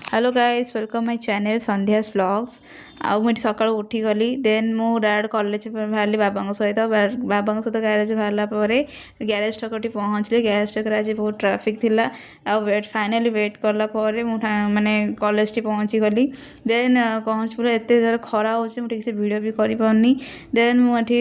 Hello guys welcome my channel Sandhya's vlogs आउ मुझे सका उठी गली देन मु डायरेक्ट कॉलेज बाहरी बाबा सहित बाबा सहित ग्यारेज बाहर ग्यारेज टकटी पहुँचली ग्यारेज टकर आज बहुत ट्राफिक थिला आउ वेट फाइनाली वेट कला माने कॉलेज टी पहुँची गली देन पहुँच पूरा एत जोर खरा हो ठीक से वीडियो भी कर पारनी देन मुझे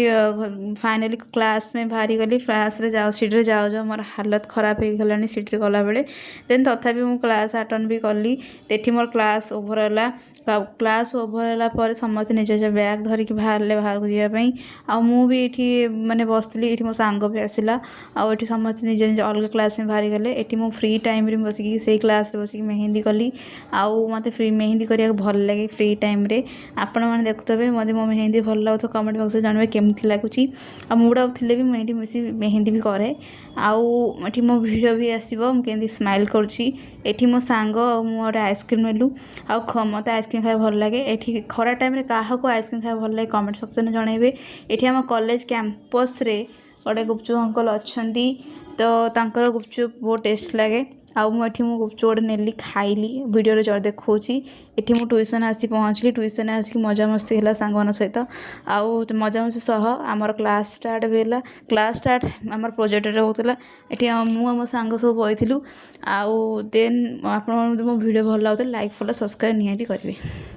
फाइनाली क्लास में बाहरी गली क्लास रे जाओ सीट रे जाओ जाओ मोर हालत खराब हो गलानी सीट रे गला बेले देन तथापि मु क्लास अटेंड भी कली तेठी मोर क्लास ओभर है क्लास ओभर है समस्त निज निज बैग धरिकी बाहर बाहर को जावाई आ मुझे माने बसली ये मो सांग भी आसला आठ समस्त निज निज अलग क्लास में बाहरी गले ये मो फ्री टाइम रे बसिक से क्लास बस मेहंदी कली आउ मत फ्री मेहंदी करने भल लगे फ्री टाइम रे आपण मैंने देखुवे मत मो मेहंदी भल लगे कमेंट बक्स जानवे केमती लगुच मुड थे भी मुझे बेसी मेहंदी भी कै आउ मो भिडियो भी आसो मुझे स्माइल करुँची मो सांग गोटे आइसक्रीम नेलु मत आइसक्रीम खाया भल लगे ये खरा टाइम क्या आइसक्रीम खाया भल लगे कमेंट सेक्शन में जनइबे ये आम कॉलेज कैंपस रे गोटे गुपचुप अंकल अच्छा तो तांकर गुपचुप बहुत टेस्ट लगे आउ मुझे गुपचुप गोटे नेली खाइली वीडियो जो देखा ये मुझे ट्यूशन आसी पहुँचली ट्यूशन आसिक मजा मस्ती है सांग सहित आउ मजा मस्ती सह आमर क्लास स्टार्ट भी है क्लास स्टार्ट आम प्रोजेक्ट होता ये मो सांग सब बहीलु आउ देन आप मो वीडियो भल लगे लाइक फॉलो सब्सक्राइब निहाती करेंगे।